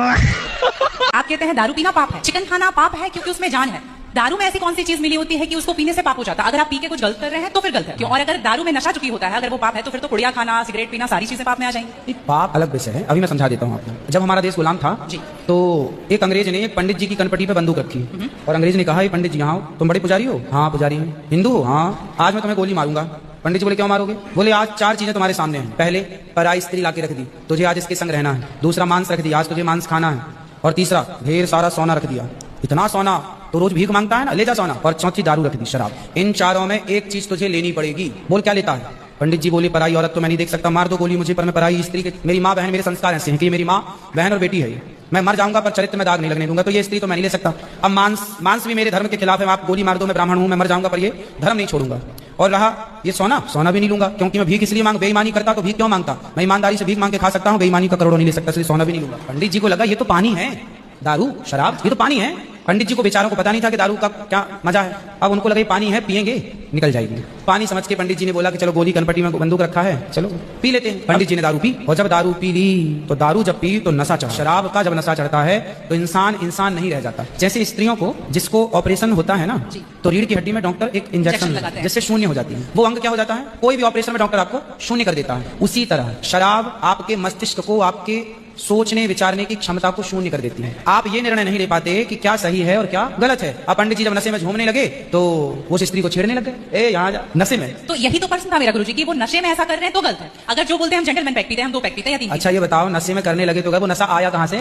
आप कहते हैं दारू पीना पाप है, चिकन खाना पाप है क्योंकि उसमें जान है। दारू में ऐसी कौन सी चीज मिली होती है कि उसको पीने से पाप हो जाता है? अगर आप पी के कुछ गलत कर रहे हैं तो फिर गलत है क्यों? और अगर दारू में नशा चुकी होता है, अगर वो पाप है तो फिर तो पुड़िया खाना, सिगरेट पीना, सारी चीजें पाप में आ जाएंगी। पाप अलग विषय है, अभी मैं समझा देता हूँ आपको। जब हमारा देश गुलाम था जी, तो एक अंग्रेज ने एक पंडित जी की कनपटी पे बंदूक रखी और अंग्रेज ने कहा, पंडित जी यहाँ हो, तुम बड़े पुजारी हो? हाँ पुजारी हैं। हिंदू हो? हाँ। आज मैं तुम्हें गोली मारूंगा। पंडित जी बोले क्यों मारोगे? बोले आज 4 चीजें तुम्हारे सामने हैं। पहले पराई स्त्री लाके रख दी, तुझे आज इसके संग रहना है। दूसरा मांस रख दिया, आज तुझे मांस खाना है। और तीसरा ढेर सारा सोना रख दिया, इतना सोना तो रोज भीख मांगता है ना, ले जा सोना। और चौथी दारू रख दी, शराब। इन चारों में एक चीज तुझे लेनी पड़ेगी। बोल क्या लेता है? पंडित जी बोले पराई औरत तो मैं नहीं देख सकता, मार दो गोली मुझे, पर मैं पराई स्त्री के, मेरी माँ बहन, मेरे संस्कार ऐसे हैं कि मेरी माँ बहन और बेटी है, मैं मर जाऊंगा पर चरित्र में दाग नहीं लगने दूंगा, तो ये स्त्री तो मैं नहीं ले सकता। अब मांस भी मेरे धर्म के खिलाफ है, आप गोली मार दो, मैं ब्राह्मण हूं, मैं मर जाऊंगा पर ये धर्म नहीं छोड़ूंगा। और रहा ये सोना भी नहीं लूंगा क्योंकि मैं भीख इसलिए बेईमानी करता तो भीख क्यों मांगता? मैं ईमानदारी से भीख मांग के खा सकता हूँ, बेईमानी का करोड़ों नहीं ले सकता, इसलिए सोना भी नहीं लूंगा। पंडित जी को लगा ये तो पानी है, दारू शराब ये तो पानी है। पंडित जी को बेचारों को पता नहीं था कि दारू का क्या मजा है। अब उनको लगा पानी है, पिएंगे निकल जाएगी। पानी समझ के पंडित जी ने बोला कि चलो गोली कनपटी में बंदूक रखा है, चलो पी लेते हैं। पंडित जी ने दारू पी और जब दारू पी ली तो दारू जब पी तो नशा चढ़ा। शराब का जब नशा चढ़ता है तो इंसान नहीं रह जाता। जैसे स्त्रियों को जिसको ऑपरेशन होता है ना, तो रीढ़ की हड्डी में डॉक्टर एक इंजेक्शन लगाता है जिससे शून्य हो जाती है, वो अंग क्या हो जाता है? कोई भी ऑपरेशन में डॉक्टर आपको शून्य कर देता है। उसी तरह शराब आपके मस्तिष्क को, आपके सोचने विचारने की क्षमता को शून्य कर देती है। आप ये निर्णय नहीं ले पाते कि क्या सही है और क्या गलत है। अब पंडित जी जब नशे में झूमने लगे तो वो स्त्री को छेड़ने लग गए, ए यहाँ जा, नशे में। तो यही तो प्रश्न था मेरा गुरुजी कि वो नशे में ऐसा कर रहे हैं तो गलत है। अगर जो बोलते हैं हम जेंटलमैन पैक पीते हैं, हम 2 पैक पीते हैं या 3। अच्छा ये बताओ, नशे में करने लगे तो वो नशा आया कहाँ से?